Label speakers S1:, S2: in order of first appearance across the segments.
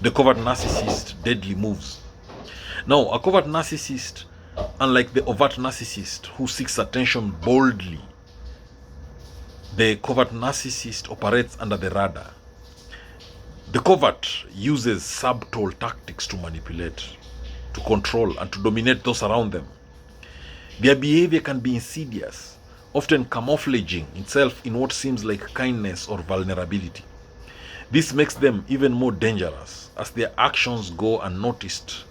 S1: The covert narcissist deadly moves. Now, a covert narcissist, unlike the overt narcissist who seeks attention boldly, the covert narcissist operates under the radar. The covert uses subtle tactics to manipulate, to control, and to dominate those around them. Their behavior can be insidious, often camouflaging itself in what seems like kindness or vulnerability. This makes them even more dangerous as their actions go unnoticed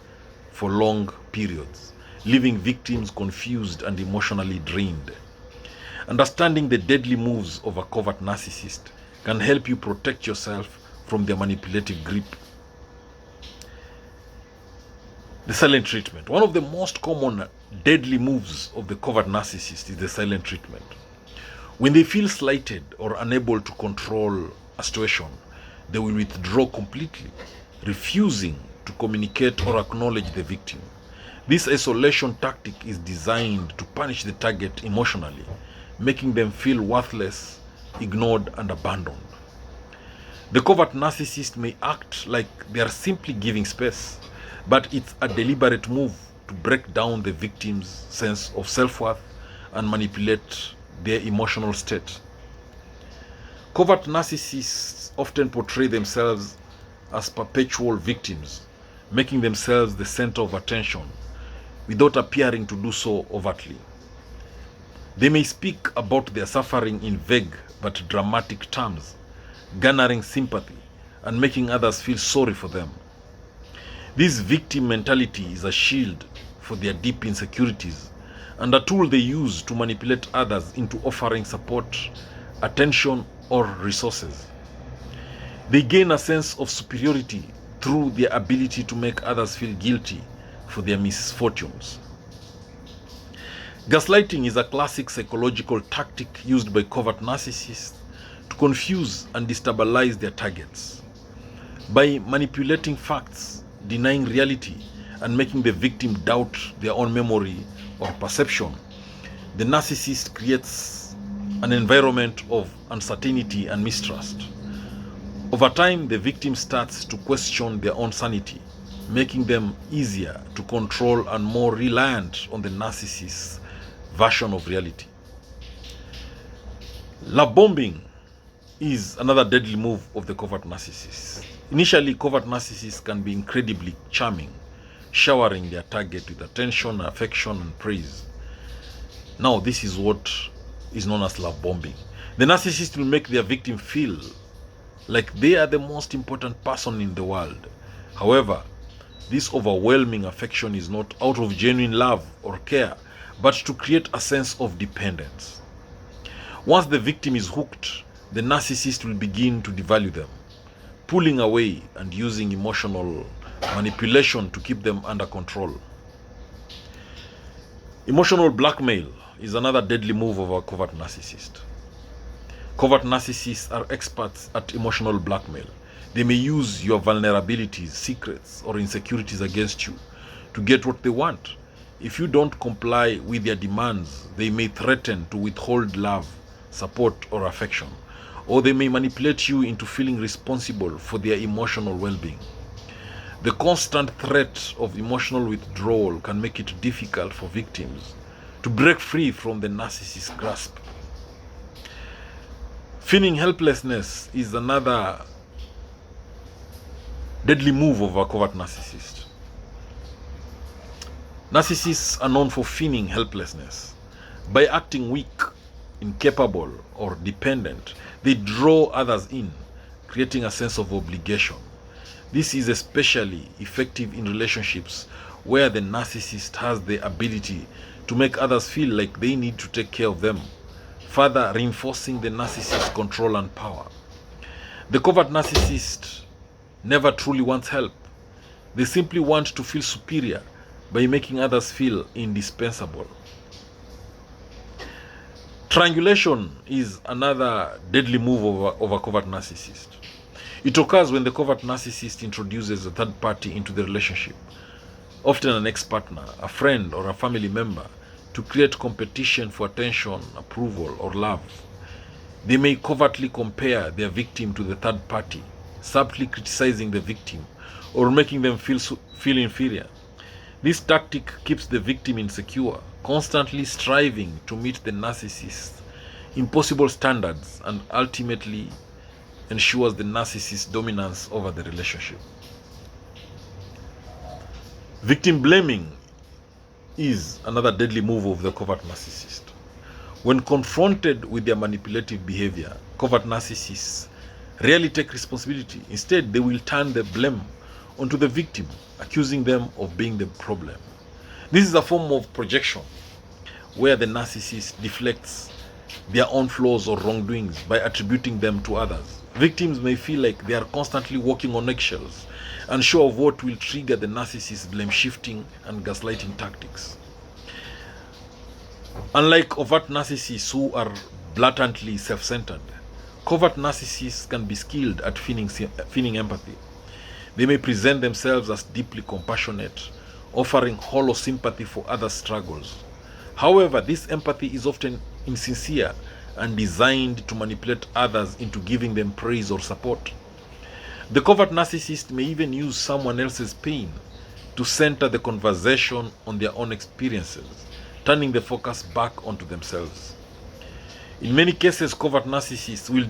S1: for long periods, leaving victims confused and emotionally drained. Understanding the deadly moves of a covert narcissist can help you protect yourself from their manipulative grip. The silent treatment. One of the most common deadly moves of the covert narcissist is the silent treatment. When they feel slighted or unable to control a situation, they will withdraw completely, refusing to communicate or acknowledge the victim. This isolation tactic is designed to punish the target emotionally, making them feel worthless, ignored, and abandoned. The covert narcissist may act like they are simply giving space, but it's a deliberate move to break down the victim's sense of self-worth and manipulate their emotional state. Covert narcissists often portray themselves as perpetual victims, making themselves the center of attention without appearing to do so overtly. They may speak about their suffering in vague but dramatic terms, garnering sympathy and making others feel sorry for them. This victim mentality is a shield for their deep insecurities and a tool they use to manipulate others into offering support, attention, or resources. They gain a sense of superiority through their ability to make others feel guilty for their misfortunes. Gaslighting is a classic psychological tactic used by covert narcissists to confuse and destabilize their targets. By manipulating facts, denying reality, and making the victim doubt their own memory or perception, the narcissist creates an environment of uncertainty and mistrust. Over time, the victim starts to question their own sanity, making them easier to control and more reliant on the narcissist's version of reality. Love bombing is another deadly move of the covert narcissist. Initially, covert narcissists can be incredibly charming, showering their target with attention, affection, and praise. Now, this is what is known as love bombing. The narcissist will make their victim feel like they are the most important person in the world. However, this overwhelming affection is not out of genuine love or care, but to create a sense of dependence. Once the victim is hooked, the narcissist will begin to devalue them, pulling away and using emotional manipulation to keep them under control. Emotional blackmail is another deadly move of a covert narcissist. Covert narcissists are experts at emotional blackmail. They may use your vulnerabilities, secrets, or insecurities against you to get what they want. If you don't comply with their demands, they may threaten to withhold love, support, or affection, or they may manipulate you into feeling responsible for their emotional well-being. The constant threat of emotional withdrawal can make it difficult for victims to break free from the narcissist's grasp. Feigning helplessness is another deadly move of a covert narcissist. Narcissists are known for feigning helplessness. By acting weak, incapable, or dependent, they draw others in, creating a sense of obligation. This is especially effective in relationships where the narcissist has the ability to make others feel like they need to take care of them, further reinforcing the narcissist's control and power. The covert narcissist never truly wants help. They simply want to feel superior by making others feel indispensable. Triangulation is another deadly move of a covert narcissist. It occurs when the covert narcissist introduces a third party into the relationship, often an ex-partner, a friend, or a family member, to create competition for attention, approval, or love. They may covertly compare their victim to the third party, subtly criticizing the victim or making them feel inferior. This tactic keeps the victim insecure, constantly striving to meet the narcissist's impossible standards, and ultimately ensures the narcissist's dominance over the relationship. Victim blaming is another deadly move of the covert narcissist. When confronted with their manipulative behavior, covert narcissists rarely take responsibility. Instead, they will turn the blame onto the victim, accusing them of being the problem. This is a form of projection where the narcissist deflects their own flaws or wrongdoings by attributing them to others. Victims may feel like they are constantly walking on eggshells, unsure of what will trigger the narcissist's blame shifting and gaslighting tactics. Unlike overt narcissists who are blatantly self-centered, covert narcissists can be skilled at feigning empathy. They may present themselves as deeply compassionate, offering hollow sympathy for others' struggles. However, this empathy is often insincere and designed to manipulate others into giving them praise or support. The covert narcissist may even use someone else's pain to center the conversation on their own experiences, turning the focus back onto themselves. In many cases, covert narcissists will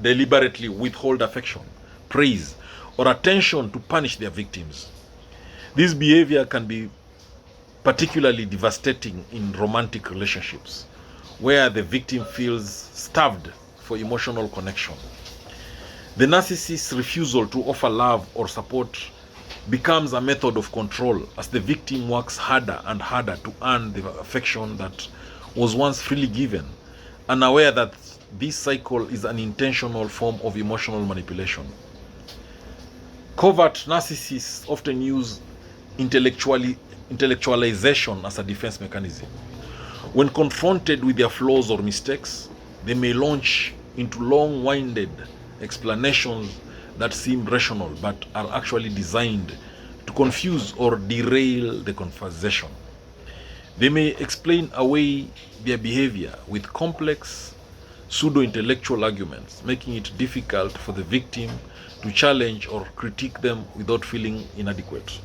S1: deliberately withhold affection, praise, or attention to punish their victims. This behavior can be particularly devastating in romantic relationships, where the victim feels starved for emotional connection. The narcissist's refusal to offer love or support becomes a method of control as the victim works harder and harder to earn the affection that was once freely given, unaware that this cycle is an intentional form of emotional manipulation. Covert narcissists often use intellectualization as a defense mechanism. When confronted with their flaws or mistakes, they may launch into long-winded explanations that seem rational but are actually designed to confuse or derail the conversation. They may explain away their behavior with complex pseudo-intellectual arguments, making it difficult for the victim to challenge or critique them without feeling inadequate.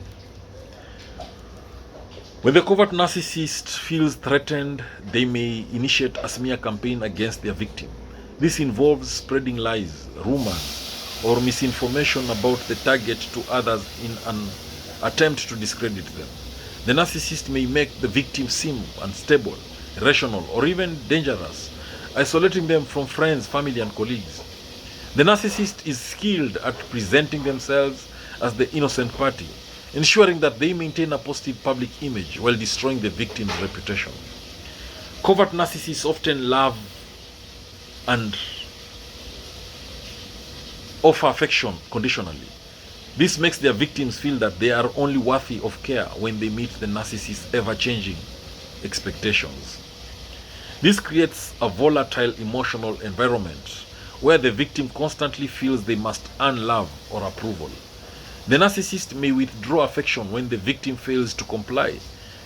S1: When the covert narcissist feels threatened, they may initiate a smear campaign against their victim. This involves spreading lies, rumors, or misinformation about the target to others in an attempt to discredit them. The narcissist may make the victim seem unstable, irrational, or even dangerous, isolating them from friends, family, and colleagues. The narcissist is skilled at presenting themselves as the innocent party, ensuring that they maintain a positive public image while destroying the victim's reputation. Covert narcissists often love and offer affection conditionally. This makes their victims feel that they are only worthy of care when they meet the narcissist's ever-changing expectations. This creates a volatile emotional environment where the victim constantly feels they must earn love or approval. The narcissist may withdraw affection when the victim fails to comply,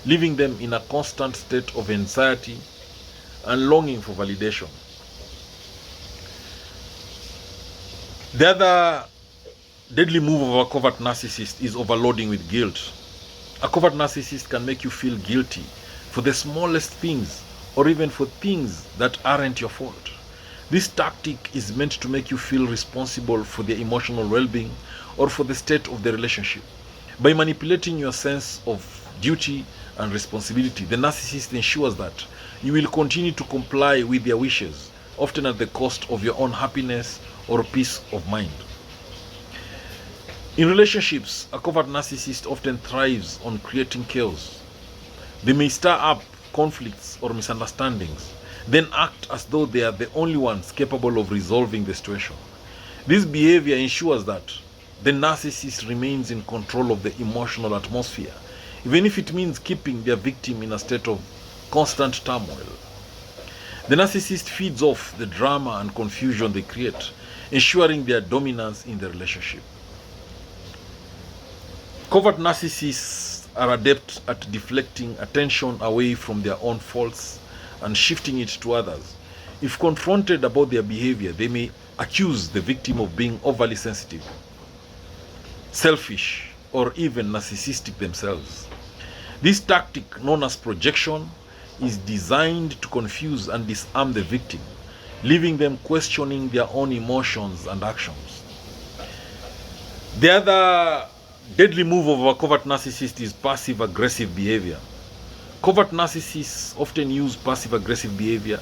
S1: leaving them in a constant state of anxiety and longing for validation. The other deadly move of a covert narcissist is overloading with guilt. A covert narcissist can make you feel guilty for the smallest things or even for things that aren't your fault. This tactic is meant to make you feel responsible for their emotional well-being or for the state of the relationship. By manipulating your sense of duty and responsibility, the narcissist ensures that you will continue to comply with their wishes, often at the cost of your own happiness or peace of mind. In relationships, a covert narcissist often thrives on creating chaos. They may stir up conflicts or misunderstandings, then act as though they are the only ones capable of resolving the situation. This behavior ensures that the narcissist remains in control of the emotional atmosphere, even if it means keeping their victim in a state of constant turmoil. The narcissist feeds off the drama and confusion they create, ensuring their dominance in the relationship. Covert narcissists are adept at deflecting attention away from their own faults and shifting it to others. If confronted about their behavior, they may accuse the victim of being overly sensitive, selfish, or even narcissistic themselves. This tactic, known as projection, is designed to confuse and disarm the victim, leaving them questioning their own emotions and actions. The other deadly move of a covert narcissist is passive-aggressive behavior. Covert narcissists often use passive-aggressive behavior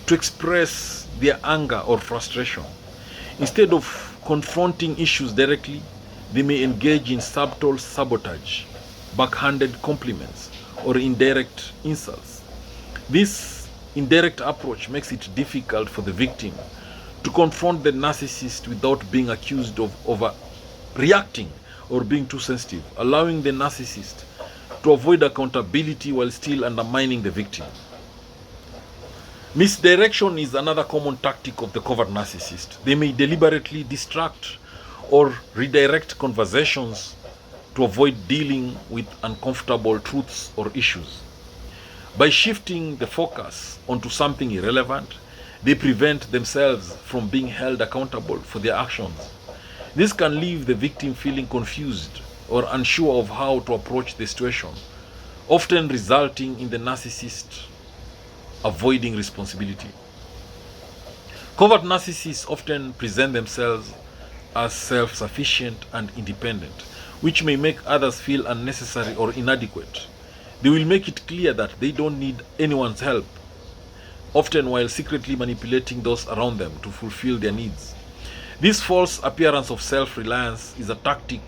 S1: to express their anger or frustration. Instead of confronting issues directly, they may engage in subtle sabotage, backhanded compliments, or indirect insults. This indirect approach makes it difficult for the victim to confront the narcissist without being accused of overreacting or being too sensitive, allowing the narcissist to avoid accountability while still undermining the victim. Misdirection is another common tactic of the covert narcissist. They may deliberately distract or redirect conversations to avoid dealing with uncomfortable truths or issues. By shifting the focus onto something irrelevant, they prevent themselves from being held accountable for their actions. This can leave the victim feeling confused or unsure of how to approach the situation, often resulting in the narcissist avoiding responsibility. Covert narcissists often present themselves as self-sufficient and independent, which may make others feel unnecessary or inadequate. They will make it clear that they don't need anyone's help, often while secretly manipulating those around them to fulfill their needs. This false appearance of self-reliance is a tactic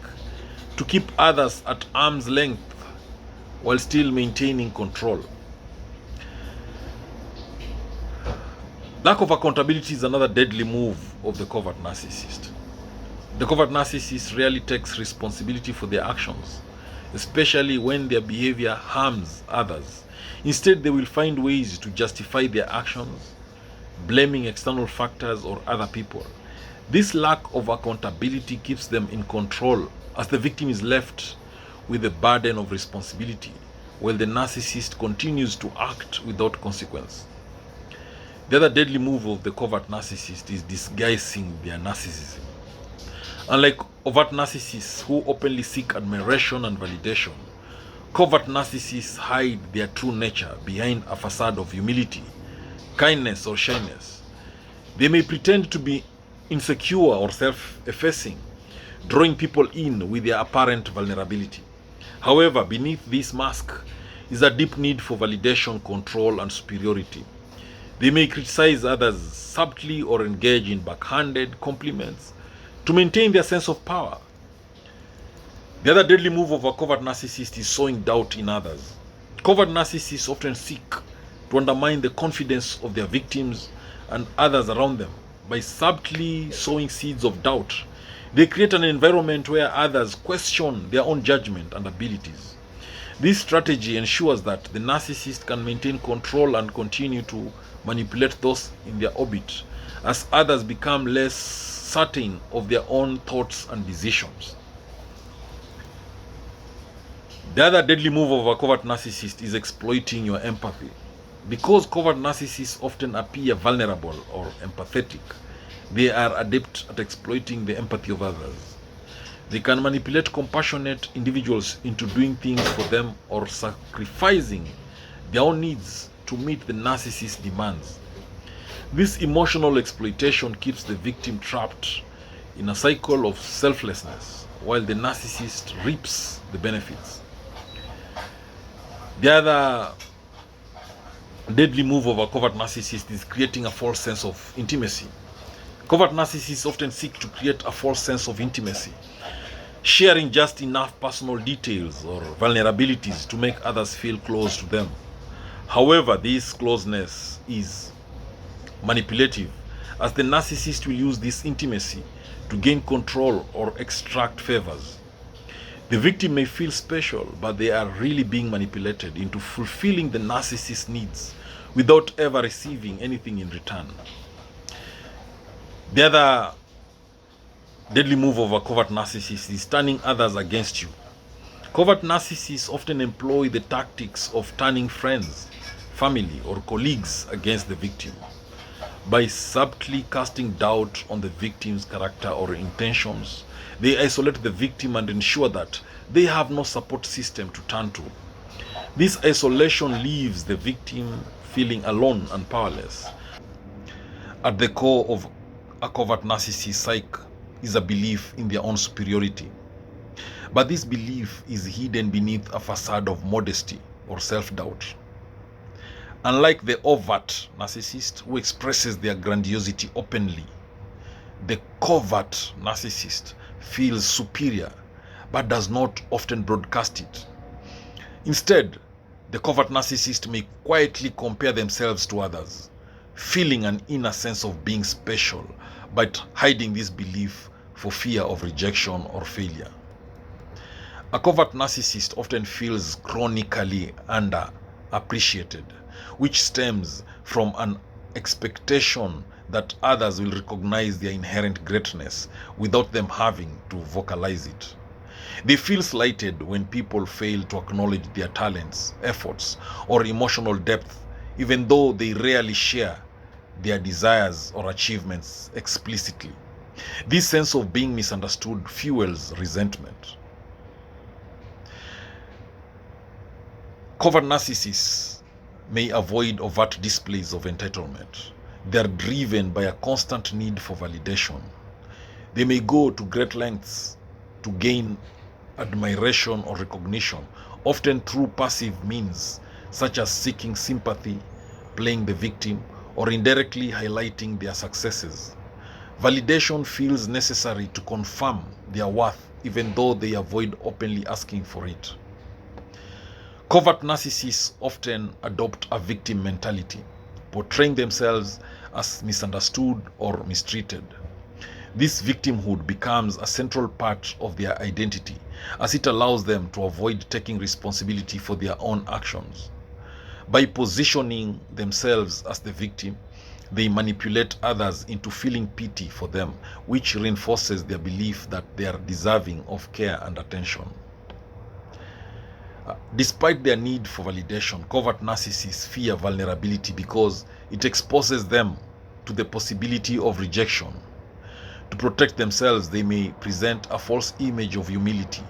S1: to keep others at arm's length while still maintaining control. Lack of accountability is another deadly move of the covert narcissist. The covert narcissist rarely takes responsibility for their actions, especially when their behavior harms others. Instead, they will find ways to justify their actions, blaming external factors or other people. This lack of accountability keeps them in control, as the victim is left with the burden of responsibility, while the narcissist continues to act without consequence. The other deadly move of the covert narcissist is disguising their narcissism. Unlike overt narcissists who openly seek admiration and validation, covert narcissists hide their true nature behind a facade of humility, kindness, or shyness. They may pretend to be insecure or self-effacing, drawing people in with their apparent vulnerability. However, beneath this mask is a deep need for validation, control, and superiority. They may criticize others subtly or engage in backhanded compliments to maintain their sense of power. The other deadly move of a covert narcissist is sowing doubt in others. Covert narcissists often seek to undermine the confidence of their victims and others around them by subtly sowing seeds of doubt. They create an environment where others question their own judgment and abilities. This strategy ensures that the narcissist can maintain control and continue to manipulate those in their orbit as others become less certain of their own thoughts and decisions. The other deadly move of a covert narcissist is exploiting your empathy. Because covert narcissists often appear vulnerable or empathetic, they are adept at exploiting the empathy of others. They can manipulate compassionate individuals into doing things for them or sacrificing their own needs to meet the narcissist's demands. This emotional exploitation keeps the victim trapped in a cycle of selflessness, while the narcissist reaps the benefits. The other deadly move of a covert narcissist is creating a false sense of intimacy. Covert narcissists often seek to create a false sense of intimacy, sharing just enough personal details or vulnerabilities to make others feel close to them. However, this closeness is manipulative, as the narcissist will use this intimacy to gain control or extract favors. The victim may feel special, but they are really being manipulated into fulfilling the narcissist's needs without ever receiving anything in return. The other deadly move of a covert narcissist is turning others against you. Covert narcissists often employ the tactics of turning friends, family, or colleagues against the victim. By subtly casting doubt on the victim's character or intentions, They isolate the victim and ensure that they have no support system to turn to. This isolation leaves the victim feeling alone and powerless. At the core of a covert narcissist psyche is a belief in their own superiority. But this belief is hidden beneath a facade of modesty or self-doubt. Unlike the overt narcissist who expresses their grandiosity openly, the covert narcissist feels superior but does not often broadcast it. Instead, the covert narcissist may quietly compare themselves to others, feeling an inner sense of being special, but hiding this belief for fear of rejection or failure. A covert narcissist often feels chronically underappreciated, which stems from an expectation that others will recognize their inherent greatness without them having to vocalize it. They feel slighted when people fail to acknowledge their talents, efforts, or emotional depth, even though they rarely share their desires or achievements explicitly. This sense of being misunderstood fuels resentment. Covert narcissists may avoid overt displays of entitlement. They are driven by a constant need for validation. They may go to great lengths to gain admiration or recognition, often through passive means such as seeking sympathy, playing the victim, or indirectly highlighting their successes. Validation feels necessary to confirm their worth, even though they avoid openly asking for it. Covert narcissists often adopt a victim mentality, portraying themselves as misunderstood or mistreated. This victimhood becomes a central part of their identity, as it allows them to avoid taking responsibility for their own actions. By positioning themselves as the victim, they manipulate others into feeling pity for them, which reinforces their belief that they are deserving of care and attention. Despite their need for validation, covert narcissists fear vulnerability because it exposes them to the possibility of rejection. To protect themselves, they may present a false image of humility,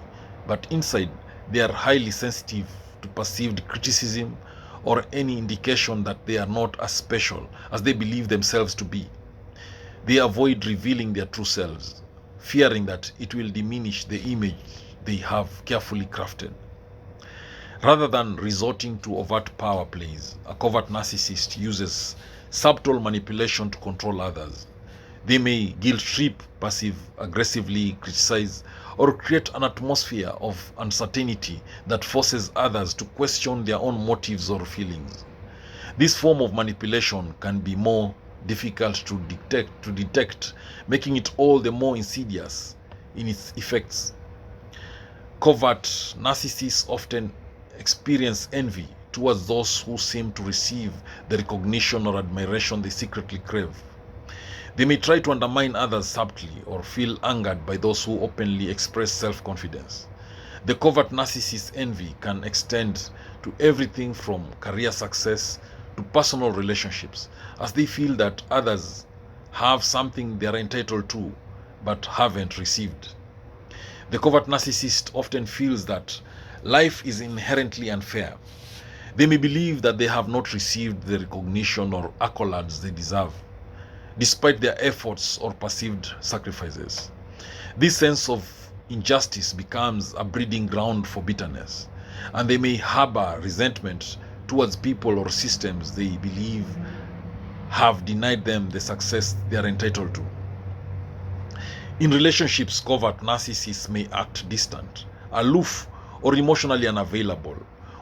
S1: but inside they are highly sensitive to perceived criticism or any indication that they are not as special as they believe themselves to be. They avoid revealing their true selves, fearing that it will diminish the image they have carefully crafted. Rather than resorting to overt power plays, a covert narcissist uses subtle manipulation to control others. They may guilt-trip, passive-aggressively criticize, or create an atmosphere of uncertainty that forces others to question their own motives or feelings. This form of manipulation can be more difficult to detect, making it all the more insidious in its effects. Covert narcissists often experience envy towards those who seem to receive the recognition or admiration they secretly crave. They may try to undermine others subtly or feel angered by those who openly express self-confidence. The covert narcissist envy can extend to everything from career success to personal relationships, as they feel that others have something they are entitled to but haven't received. The covert narcissist often feels that life is inherently unfair. They may believe that they have not received the recognition or accolades they deserve, despite their efforts or perceived sacrifices. This sense of injustice becomes a breeding ground for bitterness, and they may harbor resentment towards people or systems they believe have denied them the success they are entitled to. In relationships, covert narcissists may act distant, aloof, or emotionally unavailable,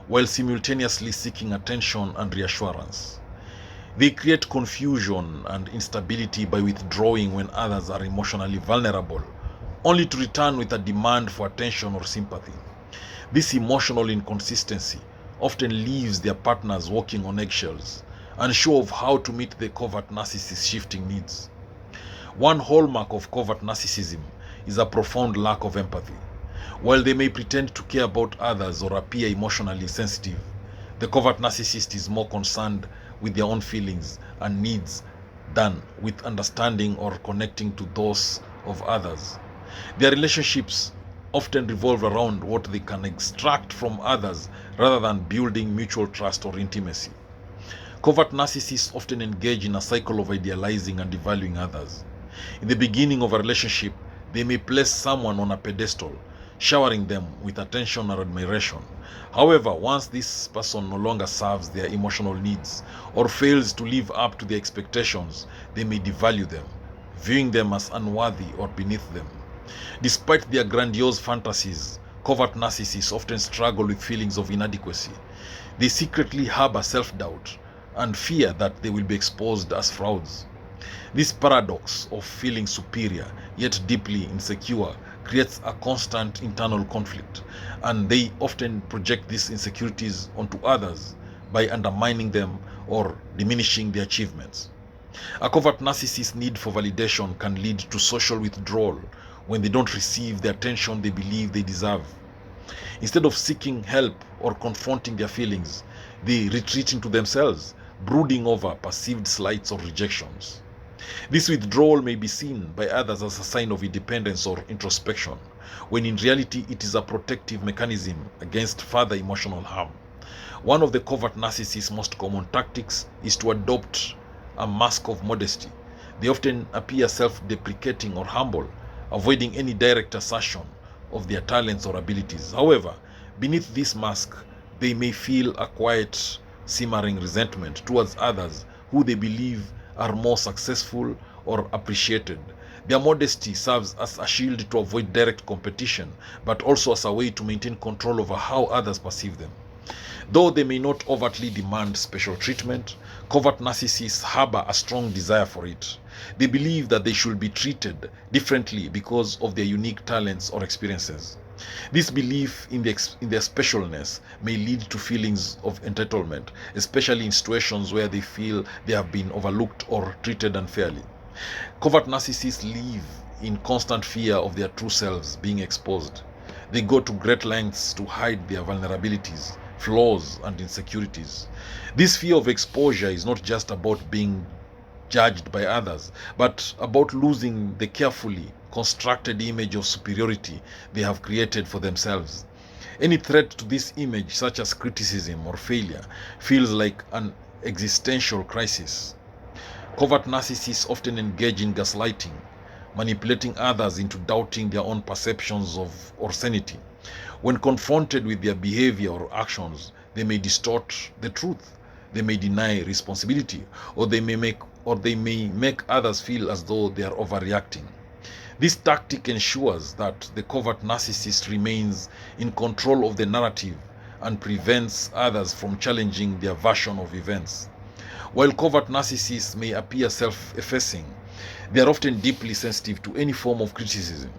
S1: while simultaneously seeking attention and reassurance. They create confusion and instability by withdrawing when others are emotionally vulnerable, only to return with a demand for attention or sympathy. This emotional inconsistency often leaves their partners walking on eggshells, unsure of how to meet the covert narcissist's shifting needs. One hallmark of covert narcissism is a profound lack of empathy. While they may pretend to care about others or appear emotionally sensitive, the covert narcissist is more concerned with their own feelings and needs than with understanding or connecting to those of others. Their relationships often revolve around what they can extract from others rather than building mutual trust or intimacy. Covert narcissists often engage in a cycle of idealizing and devaluing others. In the beginning of a relationship, they may place someone on a pedestal, showering them with attention or admiration. However, once this person no longer serves their emotional needs or fails to live up to their expectations, they may devalue them, viewing them as unworthy or beneath them. Despite their grandiose fantasies, covert narcissists often struggle with feelings of inadequacy. They secretly harbor self-doubt and fear that they will be exposed as frauds. This paradox of feeling superior yet deeply insecure creates a constant internal conflict, and they often project these insecurities onto others by undermining them or diminishing their achievements. A covert narcissist's need for validation can lead to social withdrawal when they don't receive the attention they believe they deserve. Instead of seeking help or confronting their feelings, they retreat into themselves, brooding over perceived slights or rejections. This withdrawal may be seen by others as a sign of independence or introspection, when in reality it is a protective mechanism against further emotional harm. One of the covert narcissist's most common tactics is to adopt a mask of modesty. They often appear self-deprecating or humble, avoiding any direct assertion of their talents or abilities. However, beneath this mask, they may feel a quiet, simmering resentment towards others who they believe are more successful or appreciated. Their modesty serves as a shield to avoid direct competition, but also as a way to maintain control over how others perceive them. Though they may not overtly demand special treatment, covert narcissists harbor a strong desire for it. They believe that they should be treated differently because of their unique talents or experiences. This belief in their specialness may lead to feelings of entitlement, especially in situations where they feel they have been overlooked or treated unfairly. Covert narcissists live in constant fear of their true selves being exposed. They go to great lengths to hide their vulnerabilities, flaws, and insecurities. This fear of exposure is not just about being judged by others, but about losing the carefully constructed image of superiority they have created for themselves. Any threat to this image, such as criticism or failure, feels like an existential crisis. Covert narcissists often engage in gaslighting, manipulating others into doubting their own perceptions or sanity. When confronted with their behavior or actions, they may distort the truth. They may deny responsibility, or they may make others feel as though they are overreacting. This tactic ensures that the covert narcissist remains in control of the narrative and prevents others from challenging their version of events. While covert narcissists may appear self-effacing, they are often deeply sensitive to any form of criticism.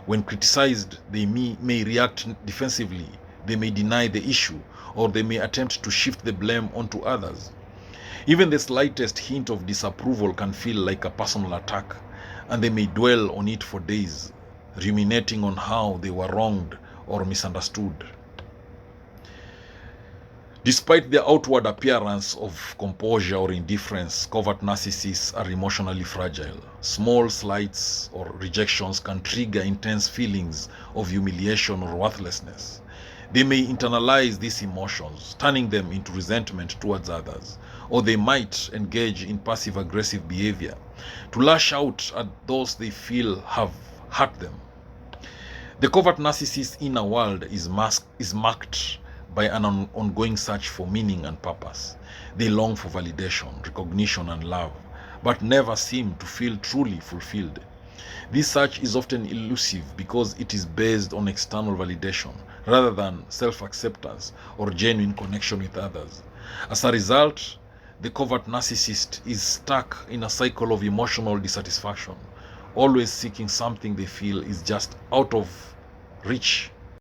S1: When criticized, they may react defensively, they may deny the issue, or they may attempt to shift the blame onto others. Even the slightest hint of disapproval can feel like a personal attack, and they may dwell on it for days, ruminating on how they were wronged or misunderstood. Despite their outward appearance of composure or indifference, covert narcissists are emotionally fragile. Small slights or rejections can trigger intense feelings of humiliation or worthlessness. They may internalize these emotions, turning them into resentment towards others, or they might engage in passive-aggressive behavior to lash out at those they feel have hurt them. The covert narcissist's inner world is marked by an ongoing search for meaning and purpose. They long for validation, recognition, and love, but never seem to feel truly fulfilled. This search is often elusive because it is based on external validation rather than self-acceptance or genuine connection with others. As a result, the covert narcissist is stuck in a cycle of emotional dissatisfaction, always seeking something they feel is just out of reach